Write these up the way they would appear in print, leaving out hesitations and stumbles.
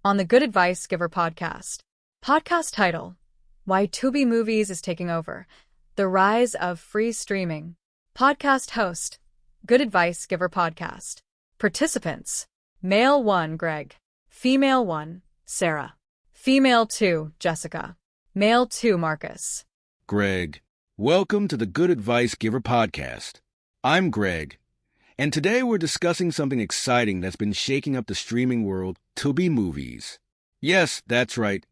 on the Good Advice Giver podcast. Podcast title: Why Tubi Movies is Taking Over, The Rise of Free Streaming. Podcast host: Good Advice Giver podcast. Participants: Male 1, Greg. Female 1, Sarah. Female 2, Jessica. Male 2, Marcus. Greg, welcome to the Good Advice Giver podcast. I'm Greg, and today we're discussing something exciting that's been shaking up the streaming world, Tubi Movies. Yes, that's right.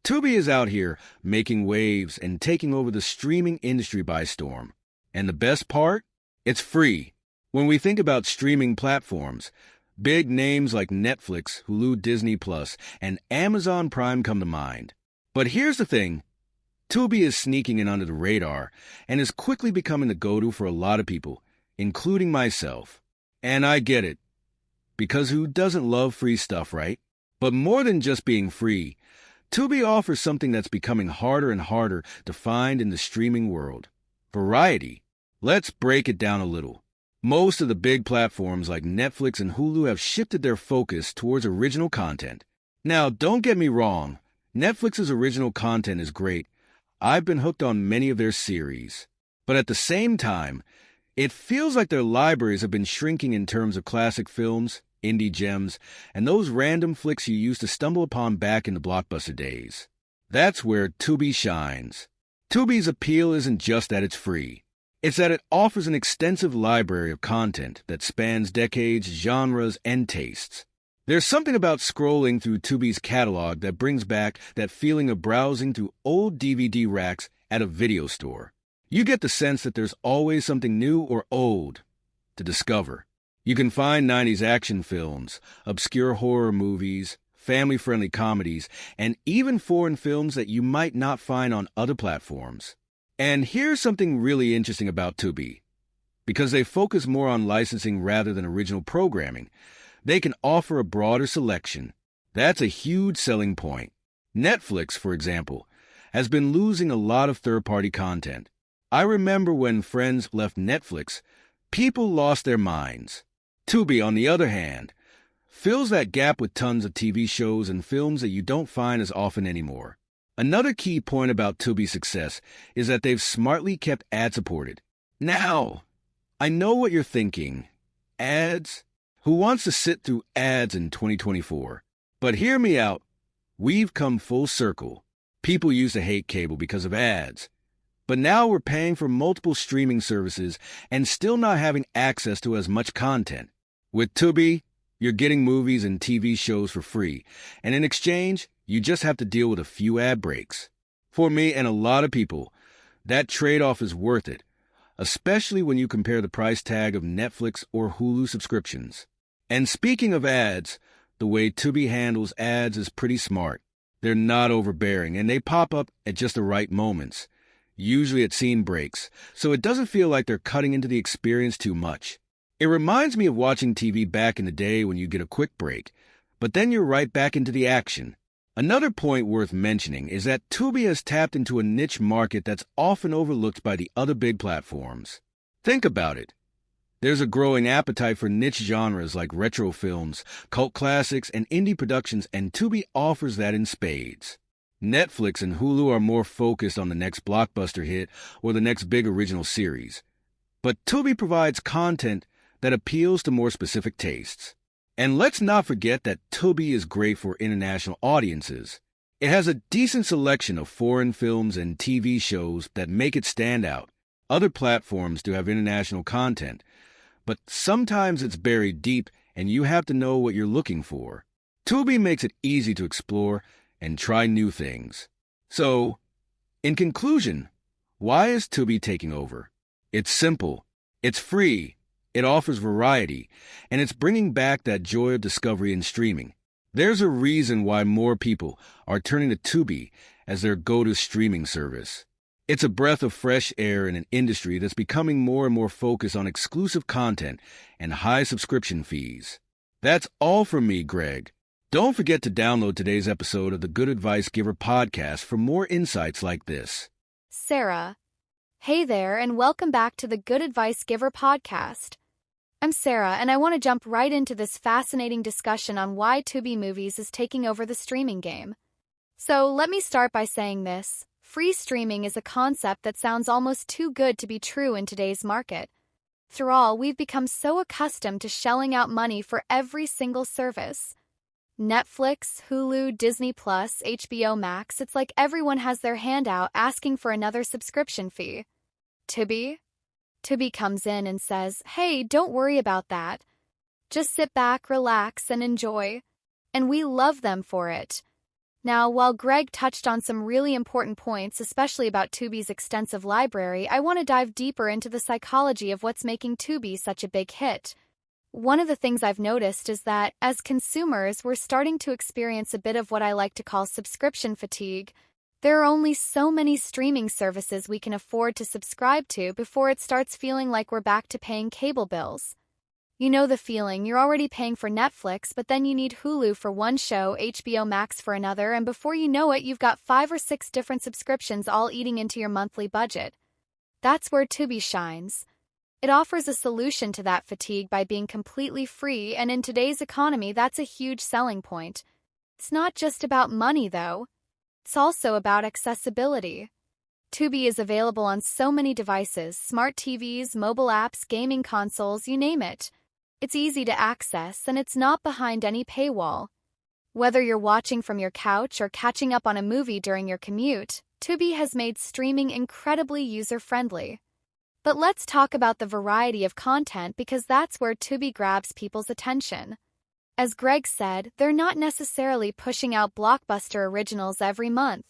Tubi is out here making waves and taking over the streaming industry by storm. And the best part? It's free. When we think about streaming platforms, big names like Netflix, Hulu, Disney+, and Amazon Prime come to mind. But here's the thing. Tubi is sneaking in under the radar and is quickly becoming the go-to for a lot of people, including myself. And I get it, because who doesn't love free stuff, right? But more than just being free, Tubi offers something that's becoming harder and harder to find in the streaming world: variety. Let's break it down a little. Most of the big platforms like Netflix and Hulu have shifted their focus towards original content. Now, don't get me wrong, Netflix's original content is great. I've been hooked on many of their series. But at the same time, it feels like their libraries have been shrinking in terms of classic films, indie gems, and those random flicks you used to stumble upon back in the blockbuster days. That's where Tubi shines. Tubi's appeal isn't just that it's free. It's that it offers an extensive library of content that spans decades, genres, and tastes. There's something about scrolling through Tubi's catalog that brings back that feeling of browsing through old DVD racks at a video store. You get the sense that there's always something new or old to discover. You can find 90s action films, obscure horror movies, family-friendly comedies, and even foreign films that you might not find on other platforms. And here's something really interesting about Tubi. Because they focus more on licensing rather than original programming, they can offer a broader selection. That's a huge selling point. Netflix, for example, has been losing a lot of third-party content. I remember when Friends left Netflix, people lost their minds. Tubi, on the other hand, fills that gap with tons of TV shows and films that you don't find as often anymore. Another key point about Tubi's success is that they've smartly kept ad-supported. Now, I know what you're thinking. Ads? Who wants to sit through ads in 2024? But hear me out. We've come full circle. People used to hate cable because of ads. But now we're paying for multiple streaming services and still not having access to as much content. With Tubi, you're getting movies and TV shows for free, and in exchange, you just have to deal with a few ad breaks. For me and a lot of people, that trade-off is worth it, especially when you compare the price tag of Netflix or Hulu subscriptions. And speaking of ads, the way Tubi handles ads is pretty smart. They're not overbearing, and they pop up at just the right moments, usually at scene breaks, so it doesn't feel like they're cutting into the experience too much. It reminds me of watching TV back in the day when you get a quick break, but then you're right back into the action. Another point worth mentioning is that Tubi has tapped into a niche market that's often overlooked by the other big platforms. Think about it. There's a growing appetite for niche genres like retro films, cult classics, and indie productions, and Tubi offers that in spades. Netflix and Hulu are more focused on the next blockbuster hit or the next big original series. But Tubi provides content that appeals to more specific tastes. And let's not forget that Tubi is great for international audiences. It has a decent selection of foreign films and TV shows that make it stand out. Other platforms do have international content, but sometimes it's buried deep and you have to know what you're looking for. Tubi makes it easy to explore and try new things. So, in conclusion, why is Tubi taking over? It's simple. It's free. It offers variety, and it's bringing back that joy of discovery in streaming. There's a reason why more people are turning to Tubi as their go-to streaming service. It's a breath of fresh air in an industry that's becoming more and more focused on exclusive content and high subscription fees. That's all from me, Greg. Don't forget to download today's episode of the Good Advice Giver podcast for more insights like this. Sarah. Hey there, and welcome back to the Good Advice Giver podcast. I'm Sarah, and I want to jump right into this fascinating discussion on why Tubi Movies is taking over the streaming game. So, let me start by saying this. Free streaming is a concept that sounds almost too good to be true in today's market. After all, we've become so accustomed to shelling out money for every single service. Netflix, Hulu, Disney+, HBO Max, it's like everyone has their hand out asking for another subscription fee. Tubi comes in and says, hey, don't worry about that. Just sit back, relax, and enjoy. And we love them for it. Now, while Greg touched on some really important points, especially about Tubi's extensive library, I want to dive deeper into the psychology of what's making Tubi such a big hit. One of the things I've noticed is that, as consumers, we're starting to experience a bit of what I like to call subscription fatigue. There are only so many streaming services we can afford to subscribe to before it starts feeling like we're back to paying cable bills. You know the feeling, you're already paying for Netflix, but then you need Hulu for one show, HBO Max for another, and before you know it, you've got 5 or 6 different subscriptions all eating into your monthly budget. That's where Tubi shines. It offers a solution to that fatigue by being completely free, and in today's economy, that's a huge selling point. It's not just about money, though. It's also about accessibility. Tubi is available on so many devices, smart TVs, mobile apps, gaming consoles, you name it. It's easy to access, and it's not behind any paywall. Whether you're watching from your couch or catching up on a movie during your commute, Tubi has made streaming incredibly user-friendly. But let's talk about the variety of content because that's where Tubi grabs people's attention. As Greg said, they're not necessarily pushing out blockbuster originals every month.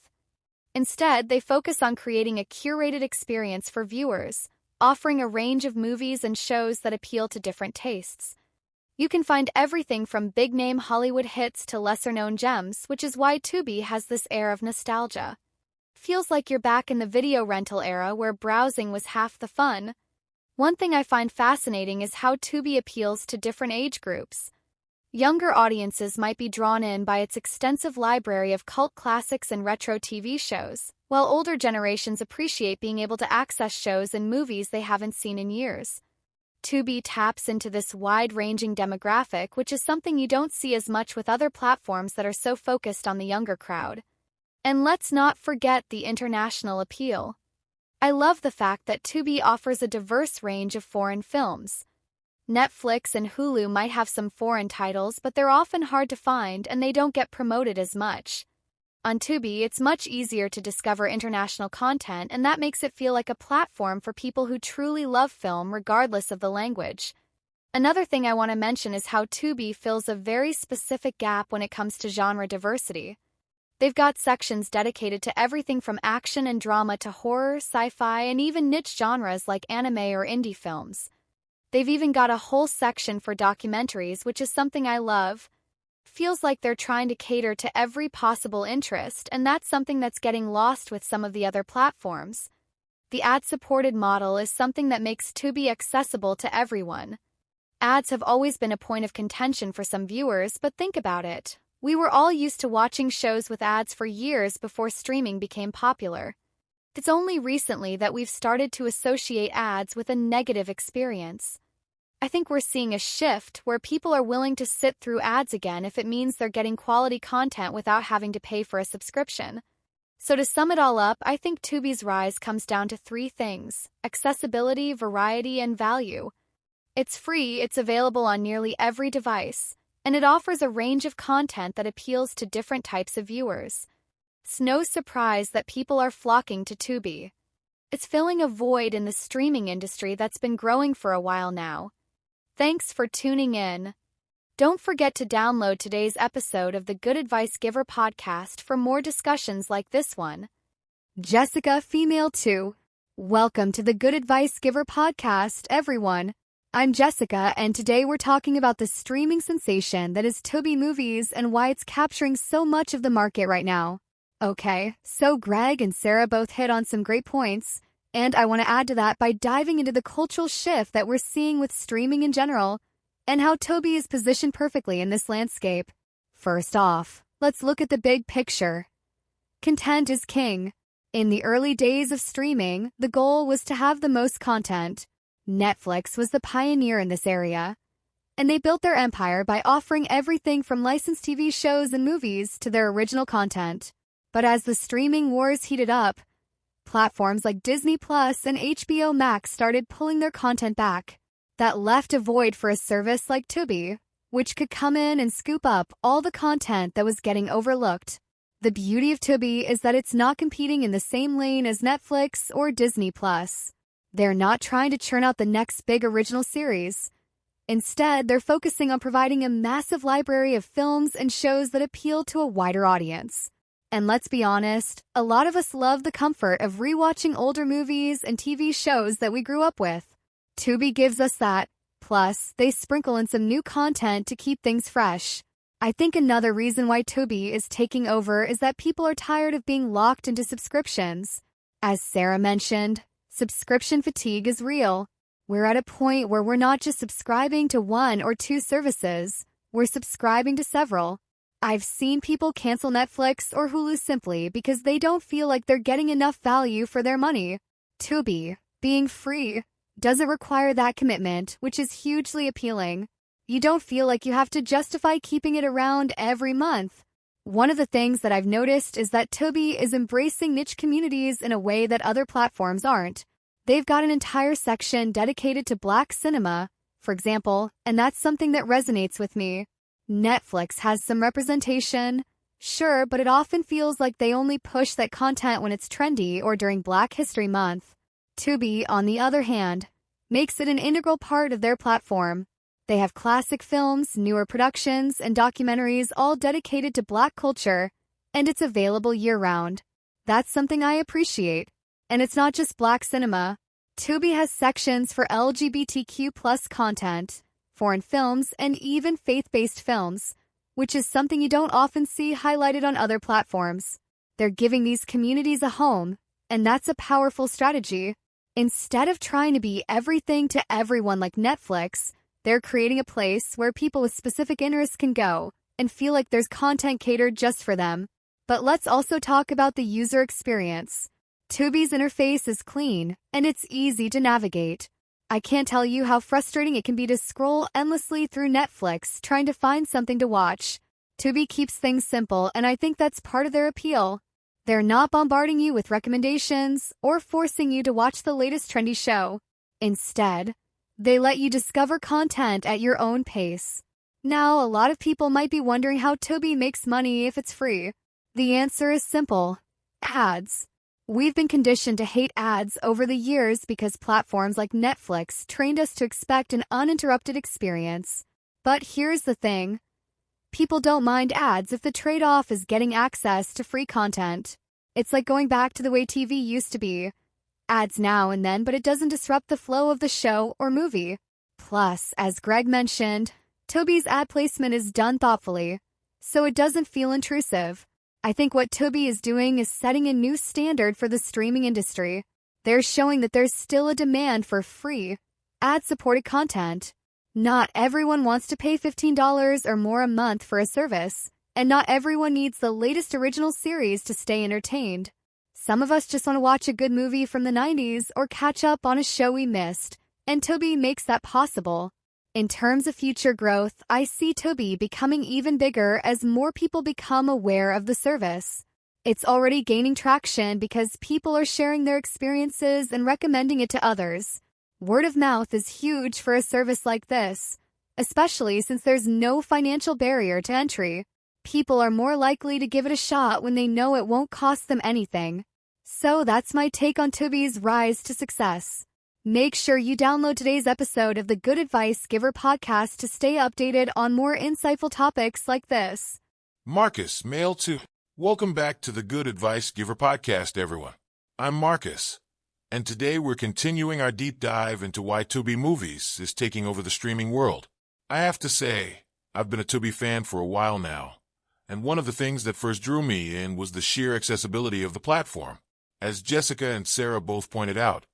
Instead, they focus on creating a curated experience for viewers, offering a range of movies and shows that appeal to different tastes. You can find everything from big-name Hollywood hits to lesser-known gems, which is why Tubi has this air of nostalgia. Feels like you're back in the video rental era where browsing was half the fun. One thing I find fascinating is how Tubi appeals to different age groups. Younger audiences might be drawn in by its extensive library of cult classics and retro TV shows, while older generations appreciate being able to access shows and movies they haven't seen in years. Tubi taps into this wide-ranging demographic, which is something you don't see as much with other platforms that are so focused on the younger crowd. And let's not forget the international appeal. I love the fact that Tubi offers a diverse range of foreign films. Netflix and Hulu might have some foreign titles, but they're often hard to find and they don't get promoted as much. On Tubi, it's much easier to discover international content, and that makes it feel like a platform for people who truly love film regardless of the language. Another thing I want to mention is how Tubi fills a very specific gap when it comes to genre diversity. They've got sections dedicated to everything from action and drama to horror, sci-fi, and even niche genres like anime or indie films. They've even got a whole section for documentaries, which is something I love. Feels like they're trying to cater to every possible interest, and that's something that's getting lost with some of the other platforms. The ad-supported model is something that makes Tubi accessible to everyone. Ads have always been a point of contention for some viewers, but think about it. We were all used to watching shows with ads for years before streaming became popular. It's only recently that we've started to associate ads with a negative experience. I think we're seeing a shift where people are willing to sit through ads again if it means they're getting quality content without having to pay for a subscription. So to sum it all up, I think Tubi's rise comes down to 3 things: accessibility, variety, and value. It's free, it's available on nearly every device, and it offers a range of content that appeals to different types of viewers. It's no surprise that people are flocking to Tubi. It's filling a void in the streaming industry that's been growing for a while now. Thanks for tuning in. Don't forget to download today's episode of the Good Advice Giver podcast for more discussions like this one. Jessica, female 2. Welcome to the Good Advice Giver podcast, everyone. I'm Jessica, and today we're talking about the streaming sensation that is Tubi Movies and why it's capturing so much of the market right now. Okay, so Greg and Sarah both hit on some great points, and I want to add to that by diving into the cultural shift that we're seeing with streaming in general, and how Tubi is positioned perfectly in this landscape. First off, let's look at the big picture. Content is king. In the early days of streaming, the goal was to have the most content. Netflix was the pioneer in this area, and they built their empire by offering everything from licensed TV shows and movies to their original content. But as the streaming wars heated up, platforms like Disney Plus and HBO Max started pulling their content back. That left a void for a service like Tubi, which could come in and scoop up all the content that was getting overlooked. The beauty of Tubi is that it's not competing in the same lane as Netflix or Disney Plus. They're not trying to churn out the next big original series. Instead, they're focusing on providing a massive library of films and shows that appeal to a wider audience. And let's be honest, a lot of us love the comfort of rewatching older movies and TV shows that we grew up with. Tubi gives us that. Plus, they sprinkle in some new content to keep things fresh. I think another reason why Tubi is taking over is that people are tired of being locked into subscriptions. As Sarah mentioned, subscription fatigue is real. We're at a point where we're not just subscribing to one or two services, we're subscribing to several. I've seen people cancel Netflix or Hulu simply because they don't feel like they're getting enough value for their money. Tubi, being free, doesn't require that commitment, which is hugely appealing. You don't feel like you have to justify keeping it around every month. One of the things that I've noticed is that Tubi is embracing niche communities in a way that other platforms aren't. They've got an entire section dedicated to Black cinema, for example, and that's something that resonates with me. Netflix has some representation, sure, but it often feels like they only push that content when it's trendy or during Black History Month. Tubi, on the other hand, makes it an integral part of their platform. They have classic films, newer productions, and documentaries all dedicated to Black culture, and it's available year-round. That's something I appreciate. And it's not just Black cinema. Tubi has sections for LGBTQ+ content, foreign films, and even faith-based films, which is something you don't often see highlighted on other platforms. They're giving these communities a home, and that's a powerful strategy. Instead of trying to be everything to everyone like Netflix, they're creating a place where people with specific interests can go and feel like there's content catered just for them. But let's also talk about the user experience. Tubi's interface is clean, and it's easy to navigate. I can't tell you how frustrating it can be to scroll endlessly through Netflix trying to find something to watch. Tubi keeps things simple, and I think that's part of their appeal. They're not bombarding you with recommendations or forcing you to watch the latest trendy show. Instead, they let you discover content at your own pace. Now, a lot of people might be wondering how Tubi makes money if it's free. The answer is simple: ads. We've been conditioned to hate ads over the years because platforms like Netflix trained us to expect an uninterrupted experience. But here's the thing. People don't mind ads if the trade-off is getting access to free content. It's like going back to the way TV used to be. Ads now and then, but it doesn't disrupt the flow of the show or movie. Plus, as Greg mentioned, Tubi's ad placement is done thoughtfully, so it doesn't feel intrusive. I think what Tubi is doing is setting a new standard for the streaming industry. They're showing that there's still a demand for free, ad-supported content. Not everyone wants to pay $15 or more a month for a service, and not everyone needs the latest original series to stay entertained. Some of us just want to watch a good movie from the 90s or catch up on a show we missed, and Tubi makes that possible. In terms of future growth, I see Tubi becoming even bigger as more people become aware of the service. It's already gaining traction because people are sharing their experiences and recommending it to others. Word of mouth is huge for a service like this, especially since there's no financial barrier to entry. People are more likely to give it a shot when they know it won't cost them anything. So that's my take on Tubi's rise to success. Make sure you download today's episode of the Good Advice Giver podcast to stay updated on more insightful topics like this. Marcus, male 2. Welcome back to the Good Advice Giver podcast, everyone. I'm Marcus, and today we're continuing our deep dive into why Tubi Movies is taking over the streaming world. I have to say, I've been a Tubi fan for a while now, and one of the things that first drew me in was the sheer accessibility of the platform. As Jessica and Sarah both pointed out,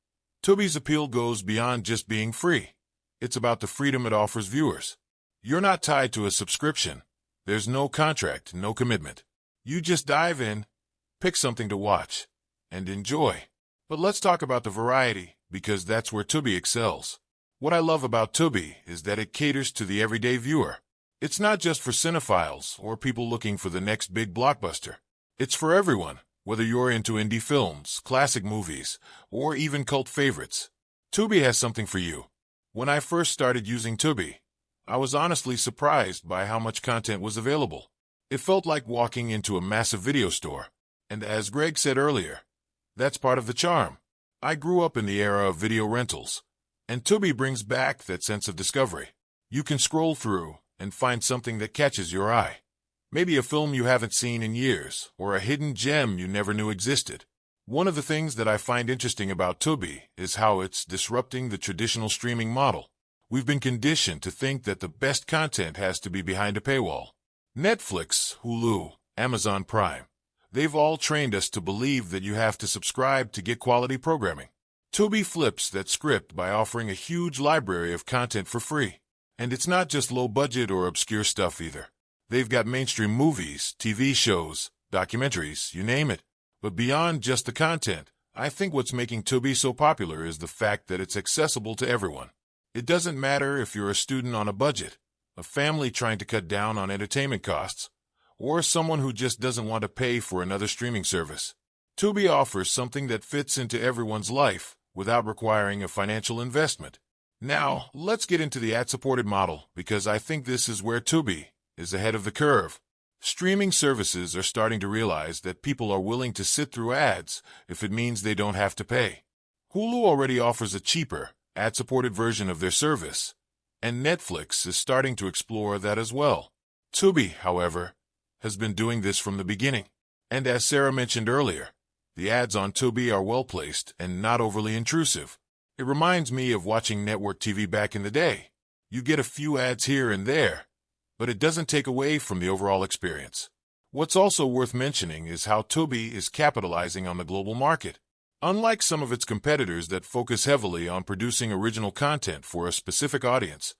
Tubi's appeal goes beyond just being free. It's about the freedom it offers viewers. You're not tied to a subscription. There's no contract, no commitment. You just dive in, pick something to watch, and enjoy. But let's talk about the variety, because that's where Tubi excels. What I love about Tubi is that it caters to the everyday viewer. It's not just for cinephiles or people looking for the next big blockbuster. It's for everyone, whether you're into indie films, classic movies, or even cult favorites. Tubi has something for you. When I first started using Tubi, I was honestly surprised by how much content was available. It felt like walking into a massive video store. And as Greg said earlier, that's part of the charm. I grew up in the era of video rentals, and Tubi brings back that sense of discovery. You can scroll through and find something that catches your eye. Maybe a film you haven't seen in years, or a hidden gem you never knew existed. One of the things that I find interesting about Tubi is how it's disrupting the traditional streaming model. We've been conditioned to think that the best content has to be behind a paywall. Netflix, Hulu, Amazon Prime. They've all trained us to believe that you have to subscribe to get quality programming. Tubi flips that script by offering a huge library of content for free. And it's not just low-budget or obscure stuff either. They've got mainstream movies, TV shows, documentaries, you name it. But beyond just the content, I think what's making Tubi so popular is the fact that it's accessible to everyone. It doesn't matter if you're a student on a budget, a family trying to cut down on entertainment costs, or someone who just doesn't want to pay for another streaming service. Tubi offers something that fits into everyone's life without requiring a financial investment. Now, let's get into the ad-supported model, because I think this is where Tubi is ahead of the curve. Streaming services are starting to realize that people are willing to sit through ads if it means they don't have to pay. Hulu already offers a cheaper, ad-supported version of their service, and Netflix is starting to explore that as well. Tubi, however, has been doing this from the beginning. And as Sarah mentioned earlier, the ads on Tubi are well-placed and not overly intrusive. It reminds me of watching network TV back in the day. You get a few ads here and there, but it doesn't take away from the overall experience. What's also worth mentioning is how Tubi is capitalizing on the global market. Unlike some of its competitors that focus heavily on producing original content for a specific audience,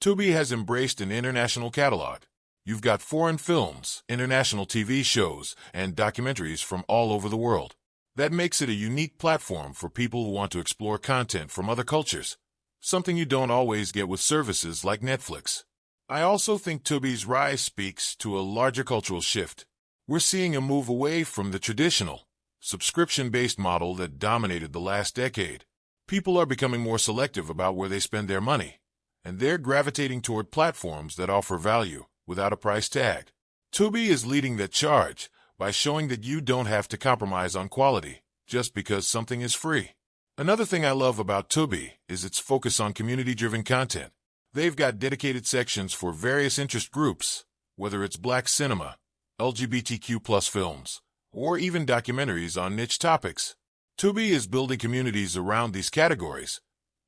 Tubi has embraced an international catalog. You've got foreign films, international TV shows, and documentaries from all over the world. That makes it a unique platform for people who want to explore content from other cultures, something you don't always get with services like Netflix. I also think Tubi's rise speaks to a larger cultural shift. We're seeing a move away from the traditional, subscription-based model that dominated the last decade. People are becoming more selective about where they spend their money, and they're gravitating toward platforms that offer value without a price tag. Tubi is leading that charge by showing that you don't have to compromise on quality just because something is free. Another thing I love about Tubi is its focus on community-driven content. They've got dedicated sections for various interest groups, whether it's Black cinema, LGBTQ+ films, or even documentaries on niche topics. Tubi is building communities around these categories,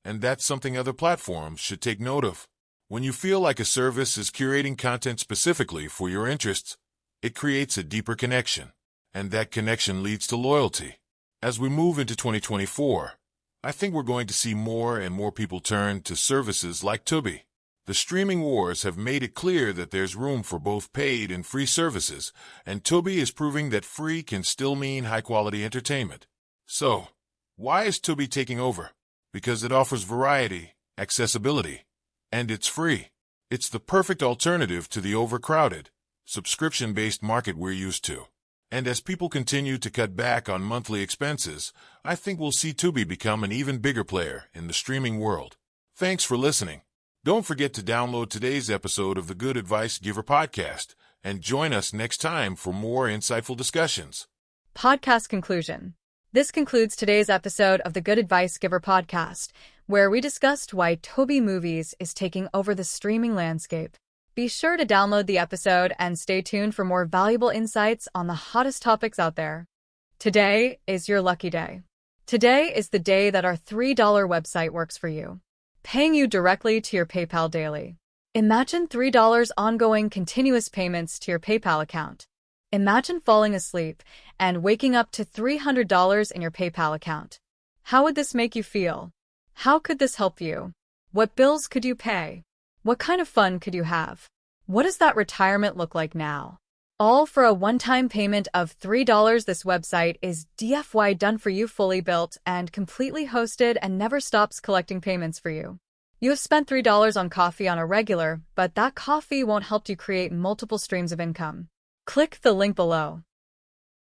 and that's something other platforms should take note of. When you feel like a service is curating content specifically for your interests, it creates a deeper connection, and that connection leads to loyalty. As we move into 2024, I think we're going to see more and more people turn to services like Tubi. The streaming wars have made it clear that there's room for both paid and free services, and Tubi is proving that free can still mean high-quality entertainment. So, why is Tubi taking over? Because it offers variety, accessibility, and it's free. It's the perfect alternative to the overcrowded, subscription-based market we're used to. And as people continue to cut back on monthly expenses, I think we'll see Tubi become an even bigger player in the streaming world. Thanks for listening. Don't forget to download today's episode of the Good Advice Giver podcast and join us next time for more insightful discussions. Podcast conclusion. This concludes today's episode of the Good Advice Giver podcast, where we discussed why Tubi Movies is taking over the streaming landscape. Be sure to download the episode and stay tuned for more valuable insights on the hottest topics out there. Today is your lucky day. Today is the day that our $3 website works for you, paying you directly to your PayPal daily. Imagine $3 ongoing continuous payments to your PayPal account. Imagine falling asleep and waking up to $300 in your PayPal account. How would this make you feel? How could this help you? What bills could you pay? What kind of fun could you have? What does that retirement look like now? All for a one-time payment of $3. This website is DFY done for you, fully built and completely hosted, and never stops collecting payments for you. You have spent $3 on coffee on a regular, but that coffee won't help you create multiple streams of income. Click the link below.